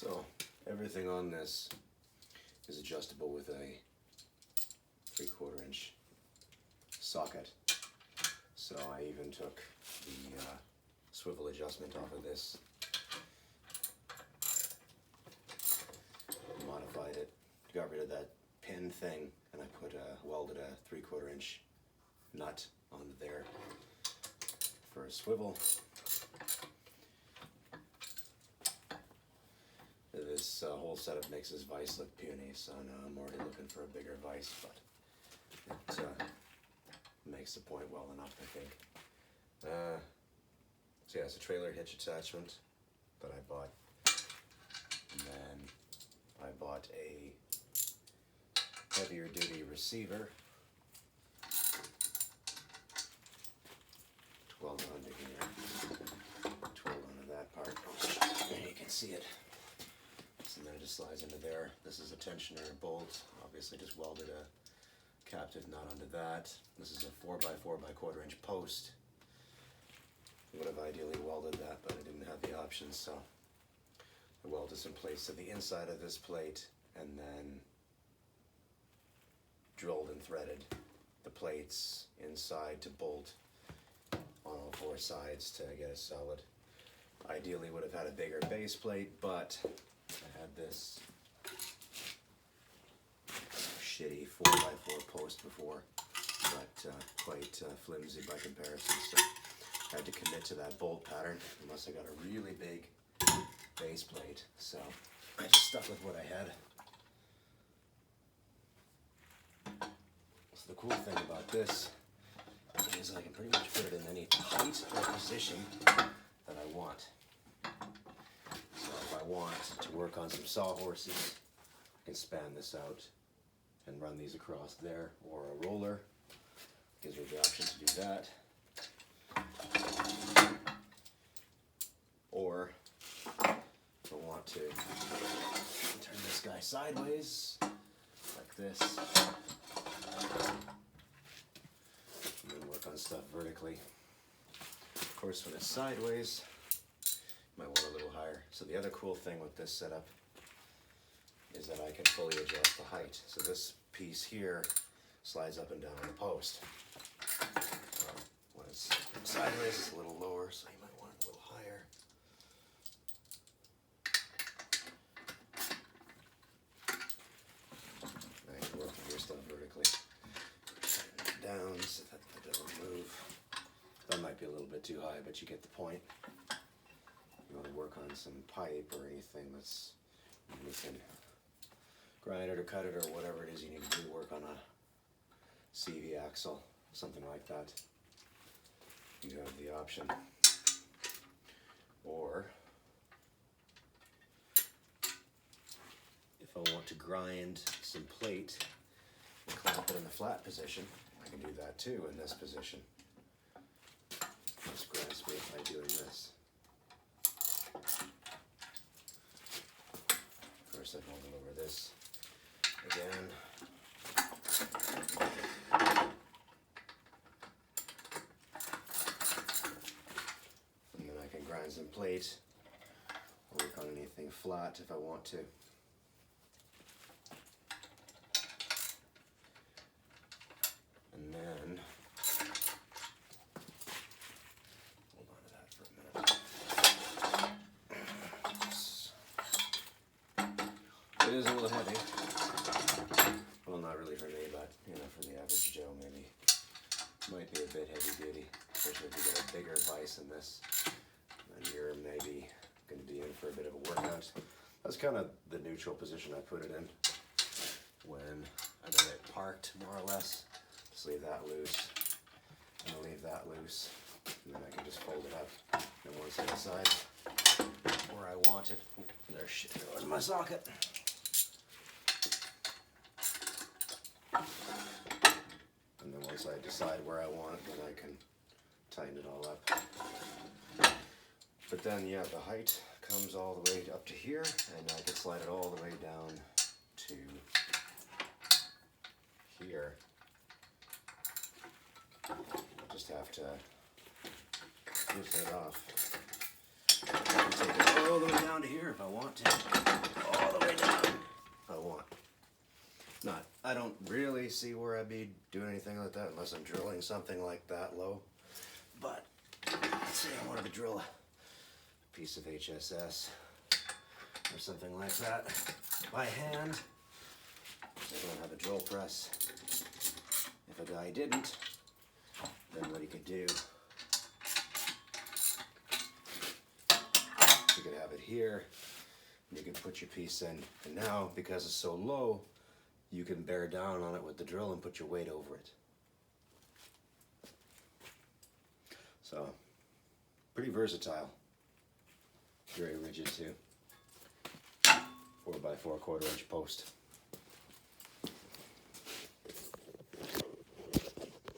So everything on this is adjustable with a 3/4 inch socket. So I even took the swivel adjustment off of this, modified it, got rid of that pin thing, and I welded a 3/4 inch nut onto there for a swivel. This whole setup makes this vise look puny, so now I'm already looking for a bigger vise, but it makes the point well enough, I think. So yeah, it's a trailer hitch attachment that I bought, and then I bought a heavier duty receiver to weld onto here, to weld onto that part. There you can see it. And then it just slides into there. This is a tensioner bolt. Obviously just welded a captive nut onto that. This is a 4x4x1/4 inch post. I would have ideally welded that, but I didn't have the option, so I welded this in place to the inside of this plate and then drilled and threaded the plates inside to bolt on all 4 sides to get it solid. Ideally would have had a bigger base plate, but I had this shitty 4x4 post before, but quite flimsy by comparison, so I had to commit to that bolt pattern unless I got a really big base plate, so I just stuck with what I had. So the cool thing about this is I can pretty much put it in any height or position that I want. So if I want to work on some sawhorses, I can span this out and run these across there, or a roller gives me the option to do that. Or if I want to turn this guy sideways like this and then work on stuff vertically. Of course, when it's sideways, might want a little higher. So the other cool thing with this setup is that I can fully adjust the height. So this piece here slides up and down on the post. When it's sideways, it's a little lower, so you might want it a little higher. I can work with your stuff vertically. Down so that they don't move. That might be a little bit too high, but you get the point. You want to work on some pipe or anything that's, you can grind it or cut it or whatever it is you need to do, work on a CV axle, something like that. You have the option. Or if I want to grind some plate and clamp it in the flat position, I can do that too in this position. Just grasp me by doing this. First I'd hold it over this again. And then I can grind some plate or work on anything flat if I want to. And then hold on to that for a minute. It is a little heavy. Well, not really for me, but you know, for the average Joe, maybe might be a bit heavy duty, especially if you get a bigger vise than this. And you're maybe going to be in for a bit of a workout. That's kind of the neutral position I put it in when I got it parked, more or less. Just leave that loose, and I'll leave that loose, and then I can just fold it up. And once I decide where I want it, there's shit going in my socket. And then once I decide where I want it, then I can tighten it all up. But then, yeah, the height comes all the way up to here, and I can slide it all the way down to here. I'll just have to loosen it off. I can take it go all the way down to here if I want to. All the way down if I want. Not, I don't really see where I'd be doing anything like that unless I'm drilling something like that low. But let's say I wanted to drill a piece of HSS or something like that by hand. I don't have a drill press. If a guy didn't, then what he could do, you could have it here, and you can put your piece in. And now, because it's so low, you can bear down on it with the drill and put your weight over it. So, pretty versatile. Very rigid too. 4x4 1/4 inch post.